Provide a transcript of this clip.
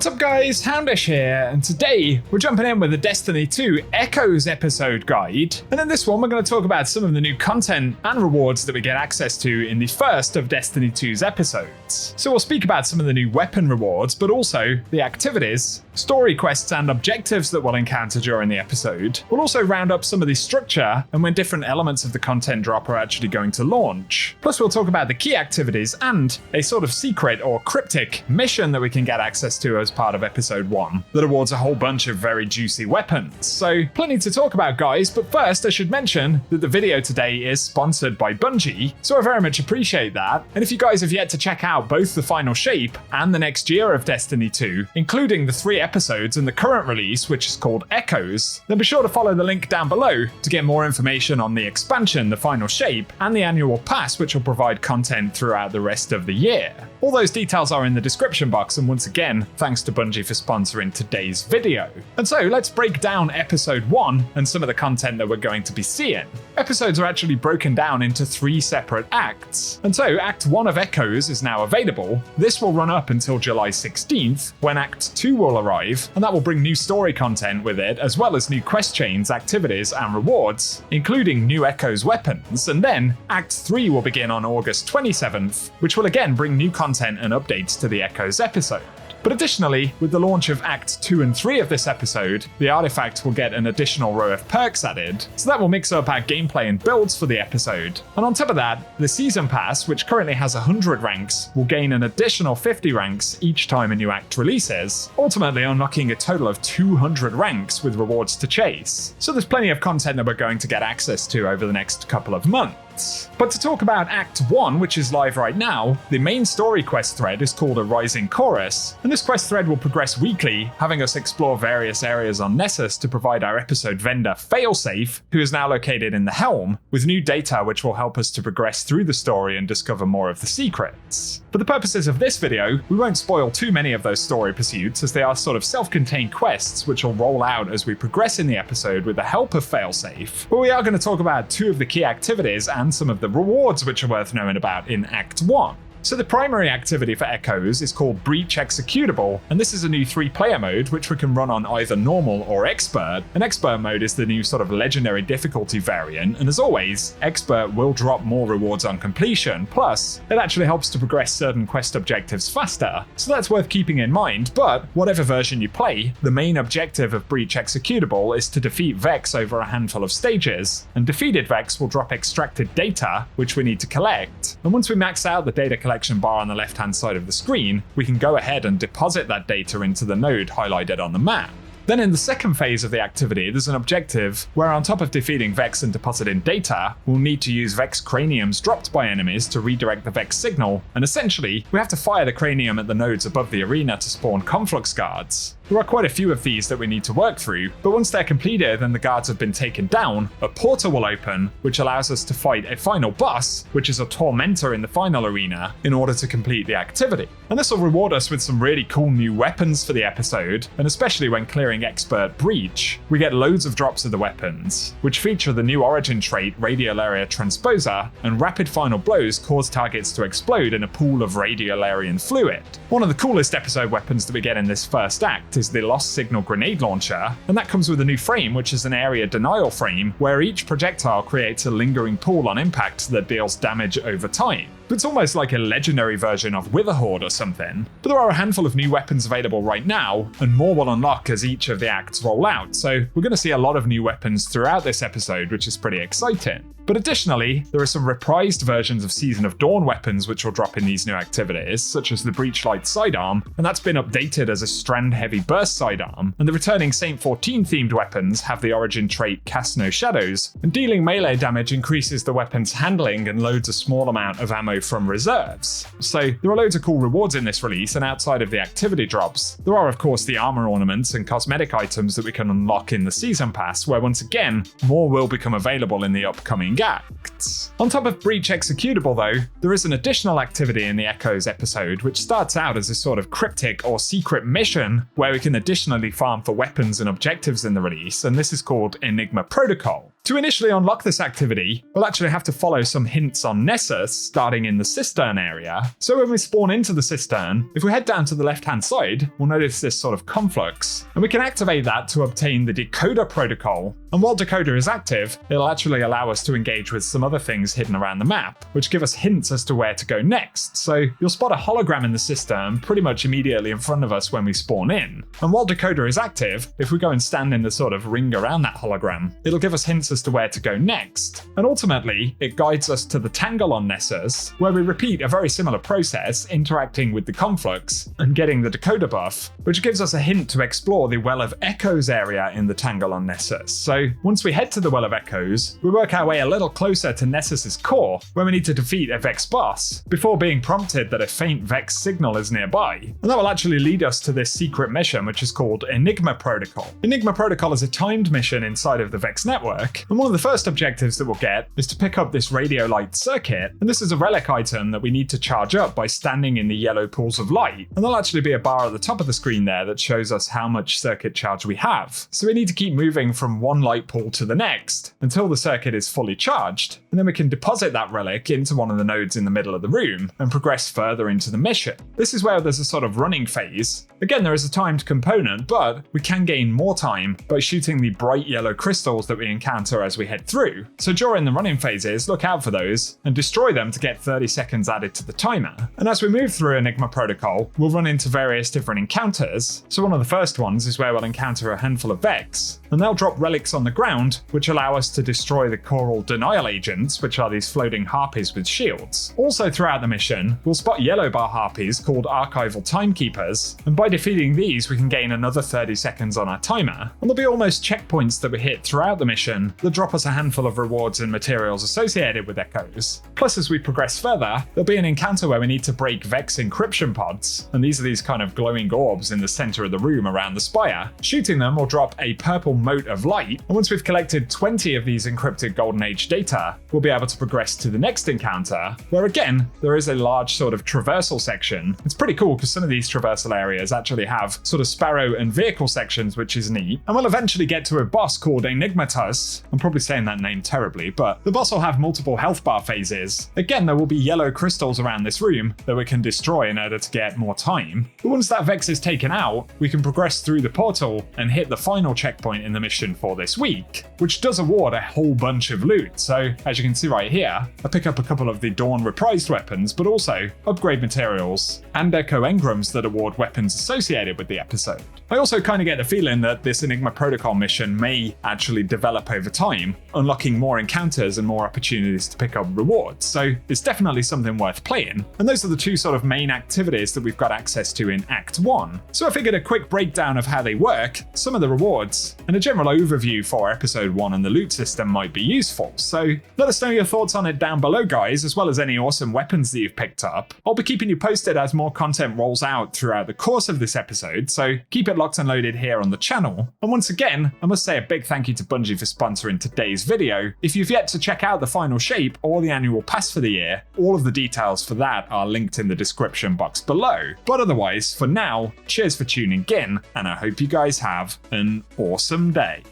What's up guys, Houndish here, and today we're jumping in with the Destiny 2 Echoes episode guide. And in this one we're going to talk about some of the new content and rewards that we get access to in the first of Destiny 2's episodes. So we'll speak about some of the new weapon rewards, but also the activities, story quests and objectives that we'll encounter during the episode. We'll also round up some of the structure and when different elements of the content drop are actually going to launch. Plus we'll talk about the key activities and a sort of secret or cryptic mission that we can get access to as part of episode 1 that awards a whole bunch of very juicy weapons. So plenty to talk about guys, but first I should mention that the video today is sponsored by Bungie, so I very much appreciate that. And if you guys have yet to check out both the final shape and the next year of Destiny 2, including the 3 episodes and the current release, which is called Echoes, then be sure to follow the link down below to get more information on the expansion, the final shape, and the annual pass, which will provide content throughout the rest of the year. All those details are in the description box, and once again, thanks to Bungie for sponsoring today's video. And so let's break down episode 1 and some of the content that we're going to be seeing. Episodes are actually broken down into 3 separate acts. And so Act 1 of Echoes is now available. This will run up until July 16th, when Act 2 will arrive, and that will bring new story content with it, as well as new quest chains, activities, and rewards, including new Echoes weapons. And then Act 3 will begin on August 27th, which will again bring new content and updates to the Echoes episode. But additionally, with the launch of Act 2 and 3 of this episode, the artifact will get an additional row of perks added, so that will mix up our gameplay and builds for the episode. And on top of that, the Season Pass, which currently has 100 ranks, will gain an additional 50 ranks each time a new act releases, ultimately unlocking a total of 200 ranks with rewards to chase. So there's plenty of content that we're going to get access to over the next couple of months. But to talk about Act 1, which is live right now, the main story quest thread is called A Rising Chorus, and this quest thread will progress weekly, having us explore various areas on Nessus to provide our episode vendor Failsafe, who is now located in the Helm, with new data which will help us to progress through the story and discover more of the secrets. For the purposes of this video, we won't spoil too many of those story pursuits, as they are sort of self-contained quests which will roll out as we progress in the episode with the help of Failsafe. But we are going to talk about 2 of the key activities and some of the rewards which are worth knowing about in Act 1. So the primary activity for Echoes is called Breach Executable, and this is a new 3-player mode which we can run on either normal or expert. And expert mode is the new sort of legendary difficulty variant, and as always, expert will drop more rewards on completion, plus it actually helps to progress certain quest objectives faster, so that's worth keeping in mind. But whatever version you play, the main objective of Breach Executable is to defeat Vex over a handful of stages, and defeated Vex will drop extracted data which we need to collect. And once we max out the data collection bar on the left hand side of the screen, we can go ahead and deposit that data into the node highlighted on the map. Then in the second phase of the activity, there's an objective where on top of defeating Vex and depositing data, we'll need to use Vex craniums dropped by enemies to redirect the Vex signal, and essentially, we have to fire the cranium at the nodes above the arena to spawn conflux guards. There are quite a few of these that we need to work through, but once they're completed and the guards have been taken down, a portal will open, which allows us to fight a final boss, which is a tormentor in the final arena, in order to complete the activity. And this will reward us with some really cool new weapons for the episode, and especially when clearing Expert Breach, we get loads of drops of the weapons, which feature the new origin trait Radial Area Transposer, and rapid final blows cause targets to explode in a pool of radiolarian fluid. One of the coolest episode weapons that we get in this first act is the Lost Signal Grenade Launcher, and that comes with a new frame, which is an area denial frame, where each projectile creates a lingering pool on impact that deals damage over time. It's almost like a legendary version of Witherhoard or something. But there are a handful of new weapons available right now, and more will unlock as each of the acts roll out, so we're going to see a lot of new weapons throughout this episode, which is pretty exciting. But additionally, there are some reprised versions of Season of Dawn weapons which will drop in these new activities, such as the Breachlight Sidearm, and that's been updated as a Strand-Heavy Burst Sidearm, and the returning Saint 14 themed weapons have the origin trait Cast No Shadows, and dealing melee damage increases the weapon's handling and loads a small amount of ammo from reserves. So there are loads of cool rewards in this release, and outside of the activity drops, there are of course the armor ornaments and cosmetic items that we can unlock in the Season Pass, where once again, more will become available in the upcoming acts. On top of Breach Executable though, there is an additional activity in the Echoes episode which starts out as a sort of cryptic or secret mission where we can additionally farm for weapons and objectives in the release, and this is called Enigma Protocol. To initially unlock this activity, we'll actually have to follow some hints on Nessus starting in the cistern area. So when we spawn into the cistern, if we head down to the left-hand side, we'll notice this sort of conflux, and we can activate that to obtain the decoder protocol. And while decoder is active, it'll actually allow us to engage with some other things hidden around the map, which give us hints as to where to go next. So you'll spot a hologram in the cistern pretty much immediately in front of us when we spawn in. And while decoder is active, if we go and stand in the sort of ring around that hologram, it'll give us hints as to where to go next. And ultimately, it guides us to the tangle on Nessus, where we repeat a very similar process, interacting with the conflux and getting the decoder buff, which gives us a hint to explore the Well of Echoes area in the tangle on Nessus. So once we head to the Well of Echoes, we work our way a little closer to Nessus's core, where we need to defeat a Vex boss, before being prompted that a faint Vex signal is nearby. And that will actually lead us to this secret mission, which is called Enigma Protocol. Enigma Protocol is a timed mission inside of the Vex network, and one of the first objectives that we'll get is to pick up this radio light circuit, and this is a relic item that we need to charge up by standing in the yellow pools of light, and there'll actually be a bar at the top of the screen there that shows us how much circuit charge we have. So we need to keep moving from one light pool to the next until the circuit is fully charged, and then we can deposit that relic into one of the nodes in the middle of the room and progress further into the mission. This is where there's a sort of running phase. Again, there is a timed component, but we can gain more time by shooting the bright yellow crystals that we encounter as we head through. So during the running phases, look out for those and destroy them to get 30 seconds added to the timer. And as we move through Enigma Protocol, we'll run into various different encounters. So one of the first ones is where we'll encounter a handful of Vex, and they'll drop relics on the ground, which allow us to destroy the coral denial agents, which are these floating harpies with shields. Also throughout the mission, we'll spot yellow bar harpies called archival timekeepers, and by defeating these, we can gain another 30 seconds on our timer. And there'll be almost checkpoints that we hit throughout the mission that drop us a handful of rewards and materials associated with echoes. Plus, as we progress further, there'll be an encounter where we need to break Vex encryption pods, and these are these kind of glowing orbs in the center of the room around the spire. Shooting them will drop a purple mote of light, and once we've collected 20 of these encrypted Golden Age data, we'll be able to progress to the next encounter, where again, there is a large sort of traversal section. It's pretty cool because some of these traversal areas actually have sort of sparrow and vehicle sections, which is neat. And we'll eventually get to a boss called Enigmatus. I'm probably saying that name terribly, but the boss will have multiple health bar phases. Again, there will be yellow crystals around this room that we can destroy in order to get more time. But once that Vex is taken out, we can progress through the portal and hit the final checkpoint in the mission for this week, which does award a whole bunch of loot. So as you can see right here, I pick up a couple of the Dawn reprised weapons, but also upgrade materials and echo engrams that award weapons associated with the episode. I also kind of get the feeling that this Enigma Protocol mission may actually develop over time, unlocking more encounters and more opportunities to pick up rewards, so it's definitely something worth playing. And those are the two sort of main activities that we've got access to in Act 1. So I figured a quick breakdown of how they work, some of the rewards, and a general overview for Episode 1 and the loot system might be useful. So let us know your thoughts on it down below, guys, as well as any awesome weapons that you've picked up. I'll be keeping you posted as more content rolls out throughout the course of this episode, so keep it locked and loaded here on the channel. And once again, I must say a big thank you to Bungie for sponsoring today's video. If you've yet to check out the final shape or the annual pass for the year, all of the details for that are linked in the description box below. But otherwise, for now, cheers for tuning in, and I hope you guys have an awesome day.